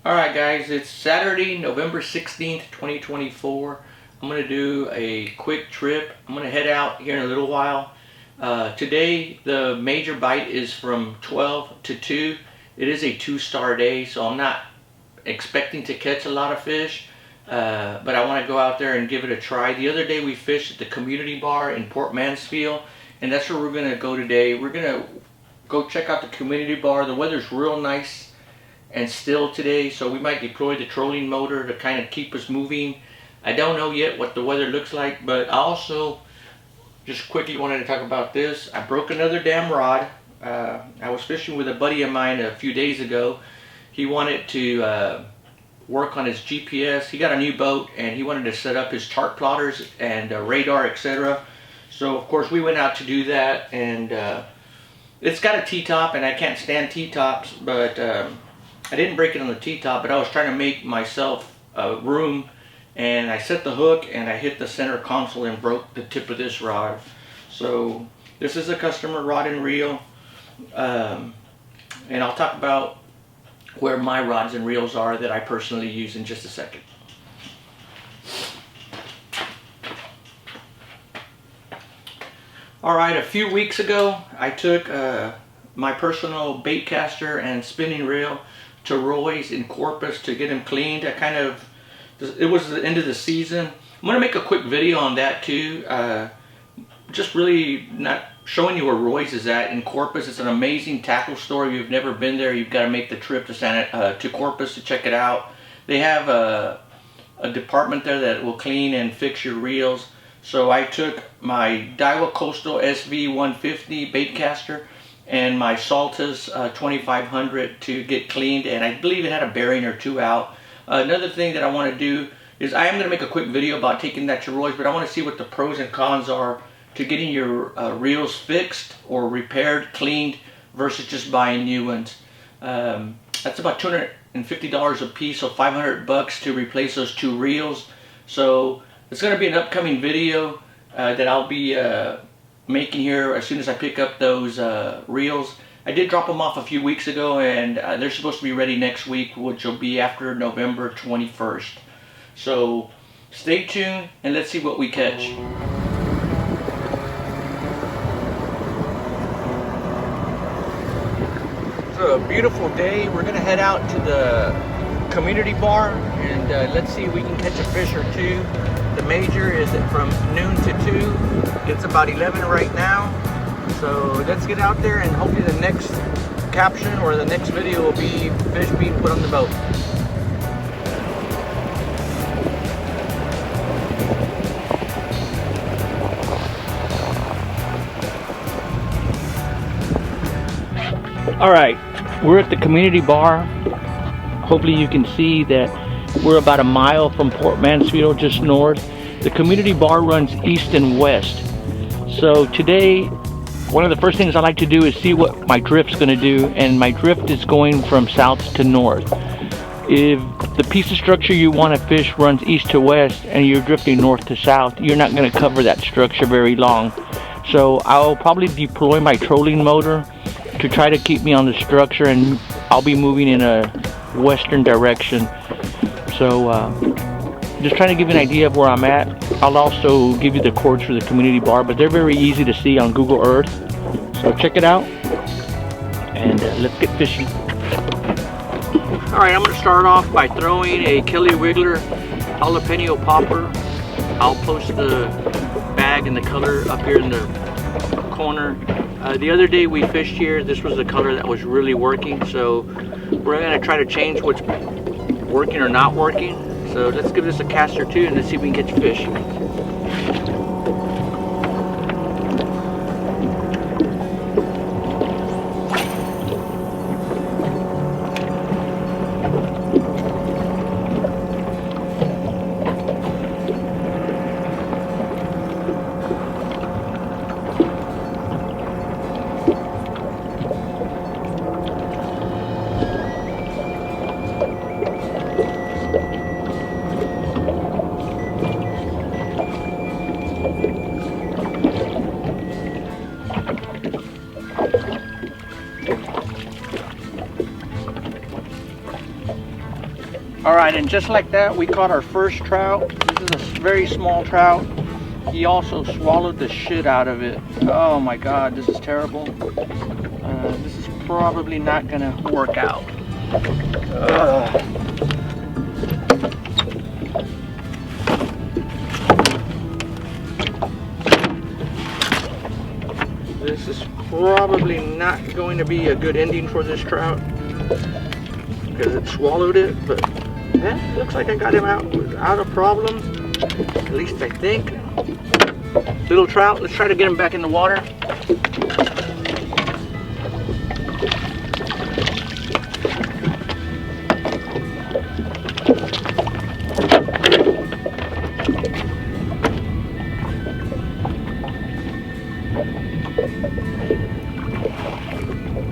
Alright guys, it's Saturday, November 16th, 2024. I'm going to do a quick trip. I'm going to head out here in a little while. Today the major bite is from 12 to 2. It is a 2-star day, so I'm not expecting to catch a lot of fish. But I want to go out there and give it a try. The other day we fished at the community bar in Mansfield, and that's where we're going to go today. We're going to go check out the community bar. The weather's real nice and still today, so we might deploy the trolling motor to kind of keep us moving. I don't know yet what the weather looks like, but I also just quickly wanted to talk about this. I broke another damn rod. I was fishing with a buddy of mine a few days ago. He wanted to work on his GPS. He got a new boat and he wanted to set up his chart plotters and radar, etc. So of course we went out to do that, and it's got a T-top, and I can't stand T-tops, but I didn't break it on the T-top, but I was trying to make myself room, and I set the hook and I hit the center console and broke the tip of this rod. So this is a customer rod and reel, and I'll talk about where my rods and reels are that I personally use in just a second. Alright, a few weeks ago I took my personal bait caster and spinning reel to Roy's in Corpus to get him cleaned. It was the end of the season. I'm going to make a quick video on that too. Just really not showing you where Roy's is at in Corpus. It's an amazing tackle store. If you've never been there, you've got to make the trip to Corpus to check it out. They have a department there that will clean and fix your reels. So I took my Daiwa Coastal SV150 bait caster and my Saltus 2500 to get cleaned, and I believe it had a bearing or two out. Another thing that I want to do is I am going to make a quick video about taking that to Roy's, but I want to see what the pros and cons are to getting your reels fixed or repaired, cleaned, versus just buying new ones. That's about $250 a piece, so $500 to replace those two reels. So it's going to be an upcoming video that I'll be making here as soon as I pick up those reels. I did drop them off a few weeks ago, and they're supposed to be ready next week, which will be after November 21st. So stay tuned and let's see what we catch. It's a beautiful day. We're gonna head out to the community bar and let's see if we can catch a fish or two. The major is from noon to 2. It's about 11 right now. So let's get out there, and hopefully the next caption or the next video will be fish being put on the boat. Alright, we're at the community bar. Hopefully you can see that we're about a mile from Port Mansfield, just north. The community bar runs east and west. So today, one of the first things I like to do is see what my drift's going to do, and my drift is going from south to north. If the piece of structure you want to fish runs east to west and you're drifting north to south, you're not going to cover that structure very long. So I'll probably deploy my trolling motor to try to keep me on the structure, and I'll be moving in a western direction. So just trying to give you an idea of where I'm at. I'll also give you the coordinates for the community bar, but they're very easy to see on Google Earth. So check it out, and let's get fishing. Alright, I'm going to start off by throwing a Kelly Wiggler jalapeno popper. I'll post the bag and the color up here in the corner. The other day we fished here, this was the color that was really working, so we're going to try to change what's working or not working. So let's give this a cast or two and let's see if we can catch fish. Alright, and just like that, we caught our first trout. This is a very small trout. He also swallowed the shit out of it. Oh my god, this is terrible. This is probably not gonna work out. This is probably not going to be a good ending for this trout because it swallowed it, but yeah, looks like I got him out without a problem. At least I think. Little trout, let's try to get him back in the water.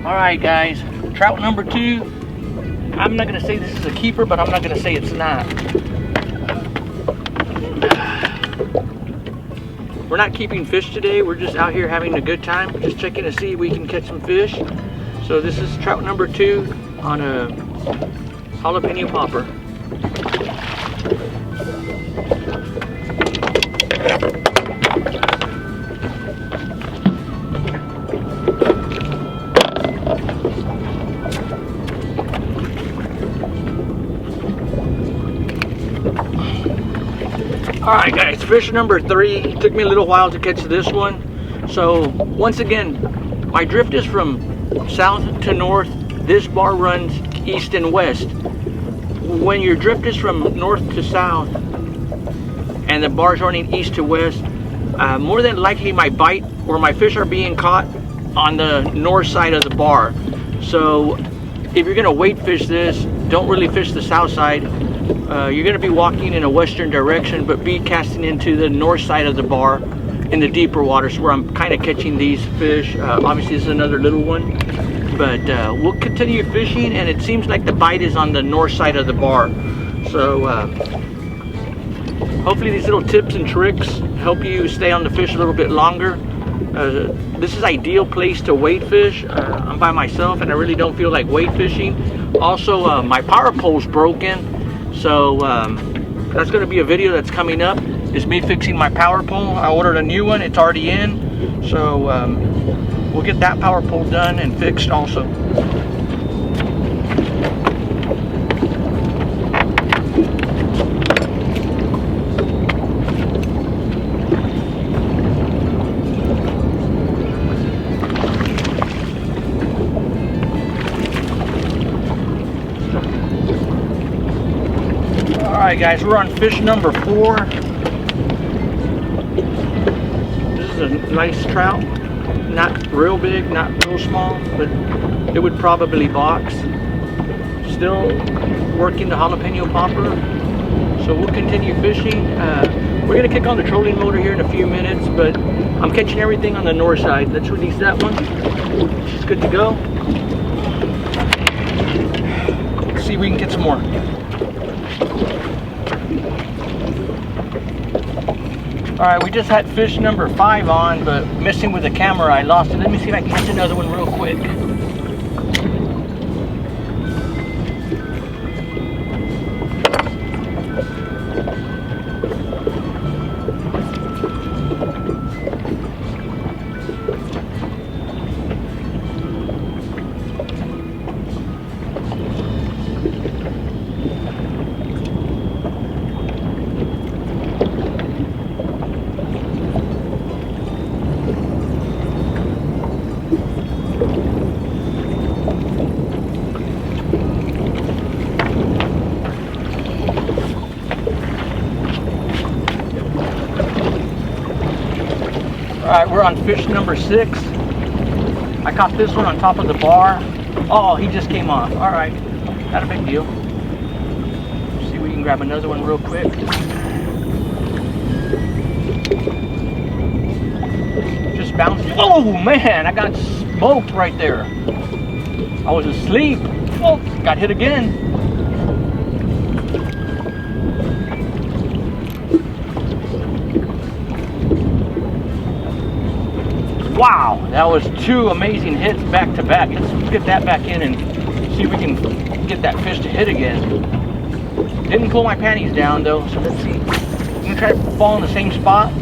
Alright guys, trout number 2. I'm not going to say this is a keeper, but I'm not going to say it's not. We're not keeping fish today, we're just out here having a good time, just checking to see if we can catch some fish. So this is trout number 2 on a jalapeno popper. Alright guys, fish number 3. It took me a little while to catch this one. So once again, my drift is from south to north. This bar runs east and west. When your drift is from north to south and the bar's running east to west, more than likely my bite or my fish are being caught on the north side of the bar. So if you're going to weight fish this, don't really fish the south side. You're going to be walking in a western direction, but be casting into the north side of the bar in the deeper waters where I'm kind of catching these fish. Obviously this is another little one, but we'll continue fishing, and it seems like the bite is on the north side of the bar. So hopefully these little tips and tricks help you stay on the fish a little bit longer. This is ideal place to weight fish. I'm by myself and I really don't feel like weight fishing. Also my power pole's broken. So that's going to be a video that's coming up. It's me fixing my power pole. I ordered a new one. It's already in. So we'll get that power pole done and fixed also. Alright guys, we're on fish number 4. This is a nice trout. Not real big, not real small, but it would probably box. Still working the jalapeno popper. So we'll continue fishing. We're going to kick on the trolling motor here in a few minutes, but I'm catching everything on the north side. Let's release that one. She's good to go. Let's see if we can get some more. Alright, we just had fish number 5 on, but messing with the camera I lost it. Let me see if I can catch another one real quick. Alright, we're on fish number 6. I caught this one on top of the bar. Oh, he just came off. Alright, not a big deal. See if we can grab another one real quick. Just bounced. Oh man, I got smoked right there. I was asleep. Oh, got hit again. Wow, that was 2 amazing hits back to back. Let's get that back in and see if we can get that fish to hit again. Didn't pull my panties down though, so let's see. I'm gonna try to fall in the same spot.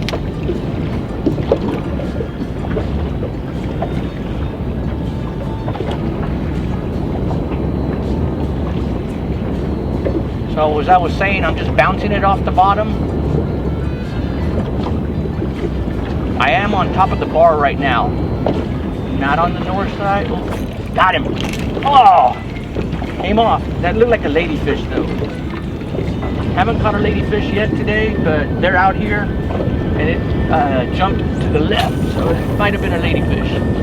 So as I was saying, I'm just bouncing it off the bottom. I am on top of the bar right now. Not on the north side. Oh, got him. Oh! Came off. That looked like a ladyfish though. Haven't caught a ladyfish yet today, but they're out here and it jumped to the left, so it might have been a ladyfish.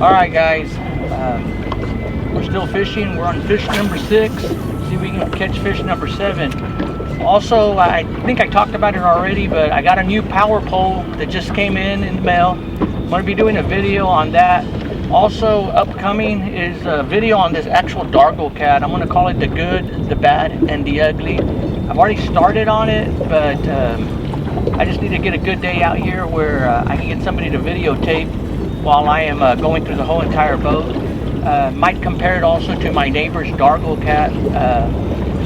Alright guys, we're still fishing. We're on fish number 6. See if we can catch fish number 7. Also, I think I talked about it already, but I got a new power pole that just came in the mail. I'm going to be doing a video on that. Also upcoming is a video on this actual Worldcat. I'm going to call it the good, the bad, and the ugly. I've already started on it, but I just need to get a good day out here where I can get somebody to videotape while I am going through the whole entire boat. Might compare it also to my neighbor's Worldcat.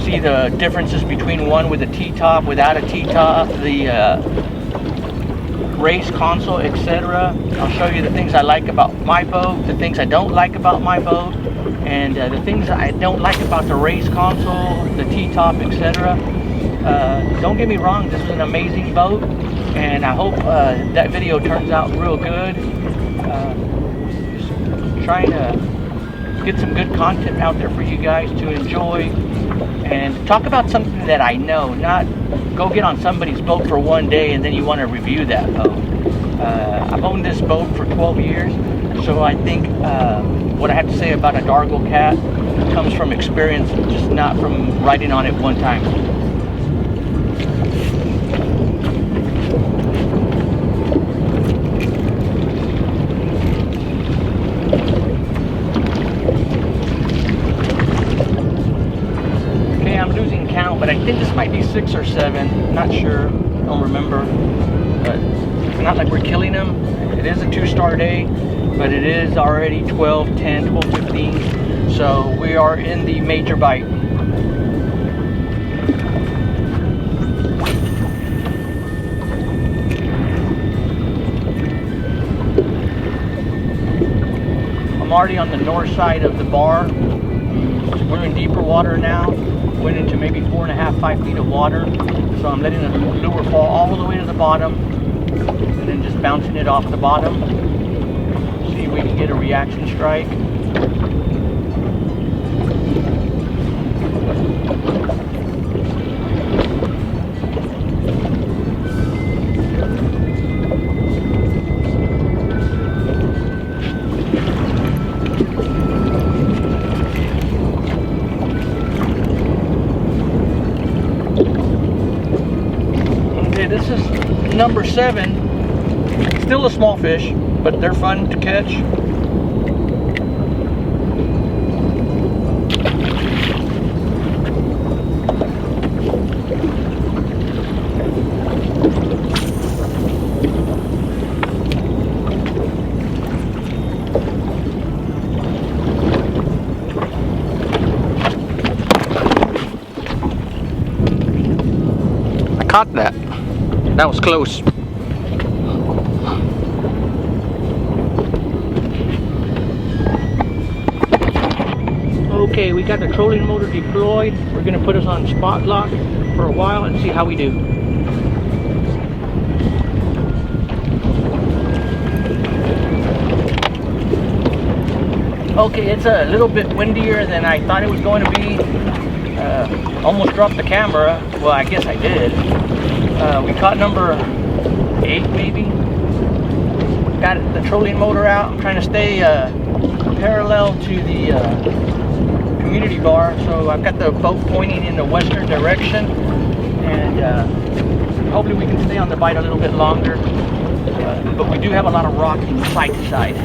See the differences between one with a T-top, without a T-top, the race console, etc. I'll show you the things I like about my boat, the things I don't like about my boat, and the things I don't like about the race console, the T-top, etc. Don't get me wrong, this is an amazing boat, and I hope that video turns out real good. Just trying to get some good content out there for you guys to enjoy and talk about something that I know, not go get on somebody's boat for one day and then you want to review that boat. I've owned this boat for 12 years, so I think what I have to say about a Worldcat comes from experience, just not from riding on it one time. But I think this might be 6 or 7, not sure, don't remember, but it's not like we're killing them. It is a 2-star day, but it is already 12:10, 12:15, so we are in the major bite. I'm already on the north side of the bar. We're in deeper water now. Went into maybe 4.5, 5 feet of water, so I'm letting the lure fall all the way to the bottom and then just bouncing it off the bottom. See if we can get a reaction strike. This is number 7. Still a small fish, but they're fun to catch. I caught that. That was close. Okay, we got the trolling motor deployed. We're going to put us on spot lock for a while and see how we do. Okay, it's a little bit windier than I thought it was going to be. Almost dropped the camera. Well, I guess I did. We caught number 8 maybe. Got the trolling motor out. I'm trying to stay parallel to the community bar. So I've got the boat pointing in the western direction, and hopefully we can stay on the bite a little bit longer. But we do have a lot of rock side to side.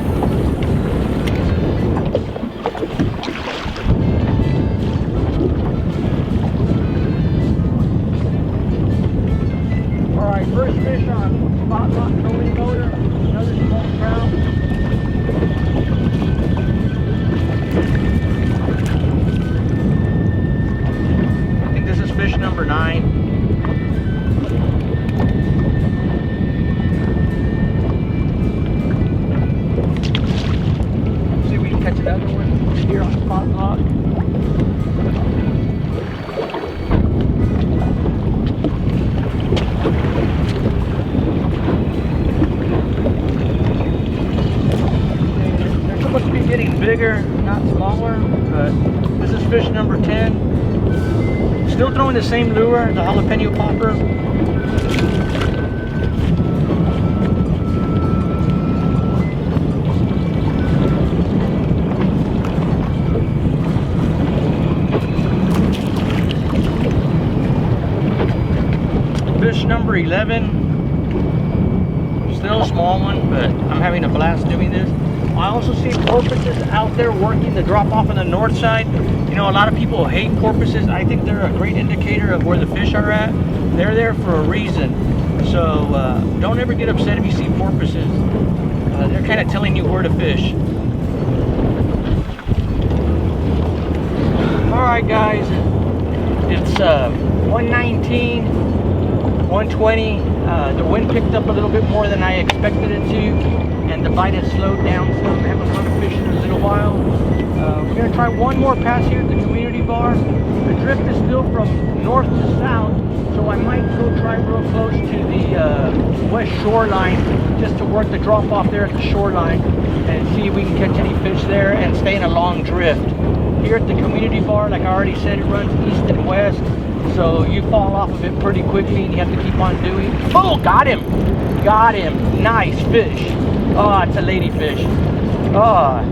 Alright, first fish on spot lock trolling motor, another small trout. I think this is fish number 9. Catch another one here on spot lock. They're supposed to be getting bigger, not smaller, but this is fish number 10. Still throwing the same lure, the jalapeno popper. Fish number 11, still a small one, but I'm having a blast doing this. I also see porpoises out there working the drop off on the north side. You know, a lot of people hate porpoises. I think they're a great indicator of where the fish are at. They're there for a reason. So don't ever get upset if you see porpoises. They're kind of telling you where to fish. Alright guys, it's 119. 120. The wind picked up a little bit more than I expected it to, and the bite has slowed down some. I haven't caught a fish in a little while. We're going to try one more pass here at the community bar. The drift is still from north to south, so I might go try real close to the west shoreline just to work the drop off there at the shoreline and see if we can catch any fish there and stay in a long drift. Here at the community bar, like I already said, it runs east and west. So you fall off of it pretty quickly and you have to keep on doing. Oh, got him! Got him! Nice fish. Oh, it's a ladyfish. Oh,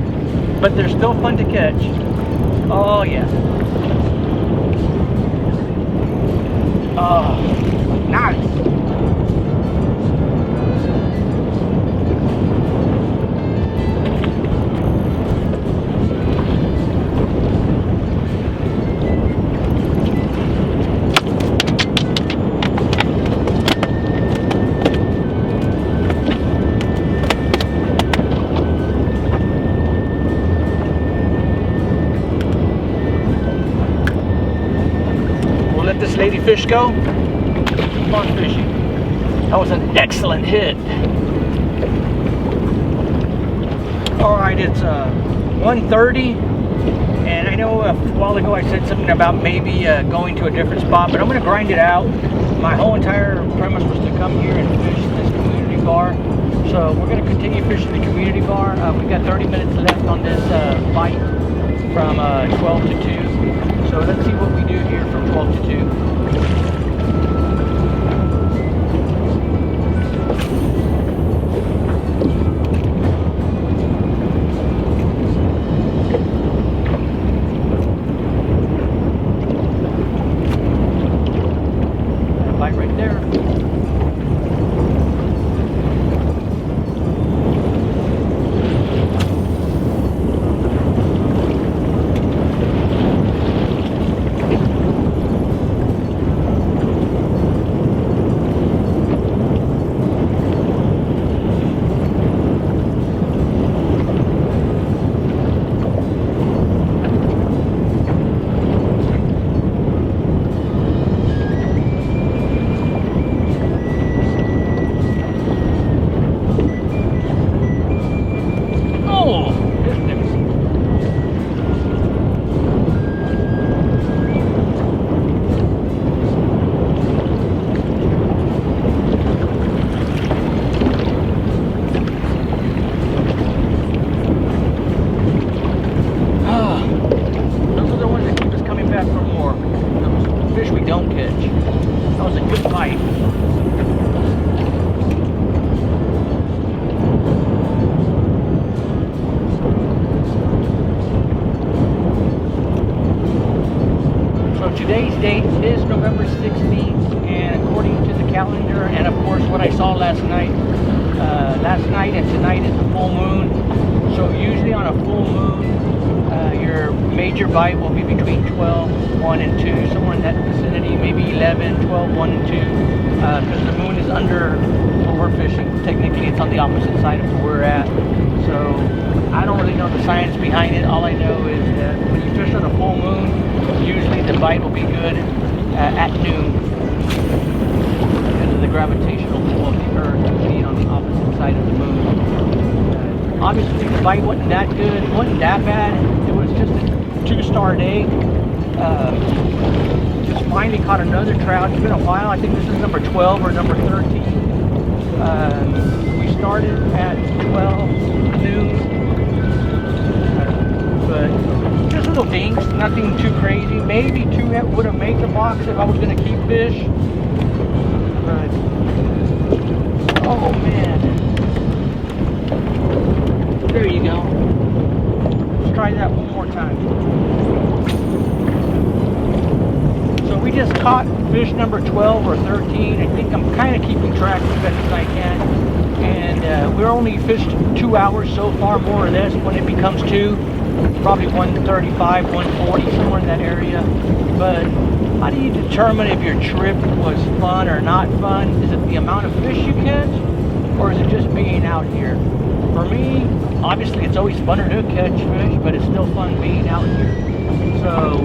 but they're still fun to catch. Oh, yeah. Oh, nice. This ladyfish go. Keep on fishing. That was an excellent hit. Alright, it's 1:30, and I know a while ago I said something about maybe going to a different spot, but I'm going to grind it out. My whole entire premise was to come here and fish this community bar, so we're going to continue fishing the community bar. We've got 30 minutes left on this bite from 12 to 2. So let's see what we do here from 12 to 2. Bite right there. today's date is November 16th, and according to the calendar, and of course what I saw last night and tonight is a full moon. So usually on a full moon, your major bite will be between 12, 1 and 2, somewhere in that vicinity, maybe 11, 12, 1 and 2, because the moon is under where we're fishing. Technically it's on the opposite side of where we're at. So I don't really know the science behind it. All I know is that when you fish on a full moon, usually the bite will be good at noon because of the gravitational pull of the earth being on the opposite side of the moon. Obviously the bite wasn't that good, it wasn't that bad. It was just a 2-star day. Just finally caught another trout. It's been a while. I think this is number 12 or number 13. We started at 12 noon, but just little dinks, nothing too crazy. Maybe 2 would have made the box if I was going to keep fish. But oh man, there you go. Let's try that one more time. So we just caught fish number 12 or 13. I think I'm kind of keeping track as best as I can. And we're only fished 2 hours so far, more or less. When it becomes 2, probably 135, 140, somewhere in that area. But how do you determine if your trip was fun or not fun? Is it the amount of fish you catch, or is it just being out here? For me, obviously it's always funner to catch fish, but it's still fun being out here. So,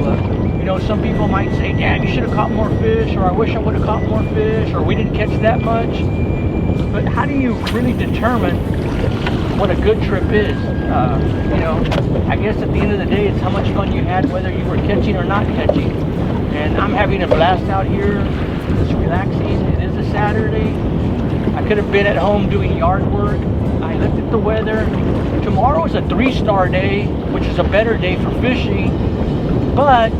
you know, some people might say, "Damn, you should have caught more fish," or "I wish I would have caught more fish," or "We didn't catch that much." But how do you really determine what a good trip is? You know, I guess at the end of the day, it's how much fun you had, whether you were catching or not catching. And I'm having a blast out here. It's relaxing. It is a Saturday. I could have been at home doing yard work. I looked at the weather. Tomorrow is a 3-star day, which is a better day for fishing. But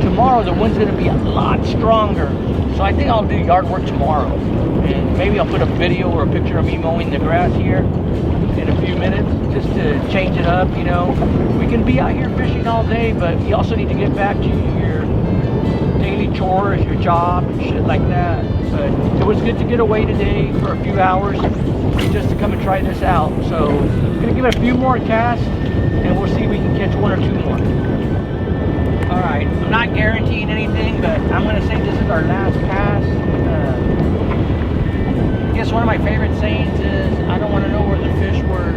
tomorrow the wind's going to be a lot stronger. So I think I'll do yard work tomorrow. And maybe I'll put a video or a picture of me mowing the grass here in a few minutes, just to change it up. You know, we can be out here fishing all day, but you also need to get back to your daily chores, your job, and shit like that. But it was good to get away today for a few hours just to come and try this out. So I'm gonna give it a few more casts and we'll see if we can catch 1 or 2 more. Alright, I'm not guaranteeing anything, but I'm gonna say this is our last cast. I guess one of my favorite sayings is, I don't want to know where the fish were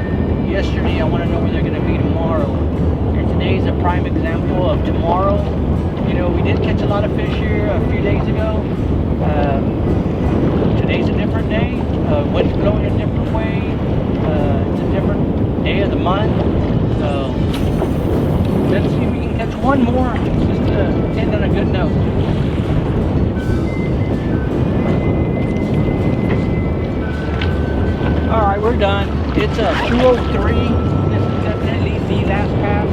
yesterday, I want to know where they're going to be tomorrow. And today's a prime example of tomorrow. You know, we did catch a lot of fish here a few days ago. Today's a different day. Wind's blowing a different way. It's a different day of the month. So let's see if we can catch 1 more, just to end on a good note. Alright, we're done. It's a 2:03. This is definitely the last cast.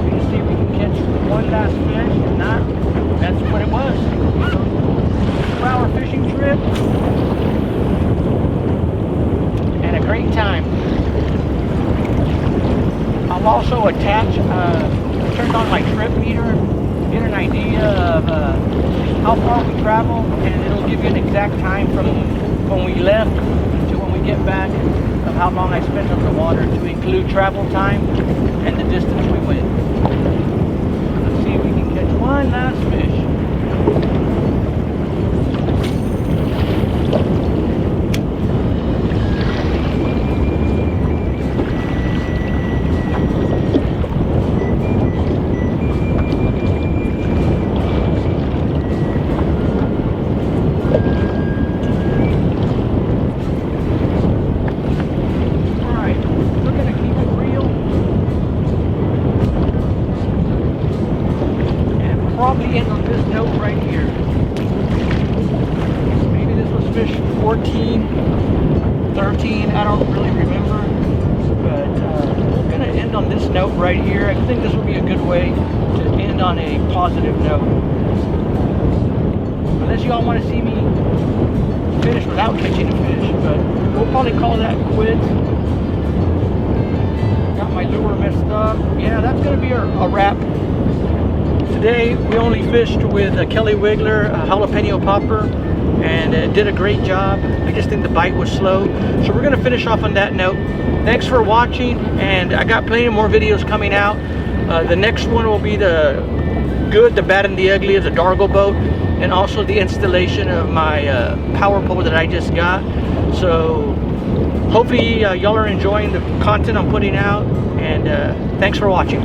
We'll see if we can catch 1 last fish. If not, that's what it was. 2-hour fishing trip. And a great time. I'll also attach, turned on my trip meter to get an idea of how far we traveled, and it'll give you an exact time from when we left to when we get back of how long I spent on the water, to include travel time and the distance we went. Let's see if we can catch 1 last fish. Probably end on this note right here. Maybe this was fish 14, 13, I don't really remember. But we're going to end on this note right here. I think this would be a good way to end on a positive note. Unless you all want to see me finish without catching a fish, but we'll probably call that quits. Got my lure messed up. Yeah, that's going to be a wrap Today we only fished with a Kelly Wiggler, a jalapeno popper, and it did a great job. I just think the bite was slow. So we're gonna finish off on that note. Thanks for watching, and I got plenty more videos coming out. The next one will be the good, the bad, and the ugly of the Dargle boat, and also the installation of my power pole that I just got. So hopefully y'all are enjoying the content I'm putting out, and thanks for watching.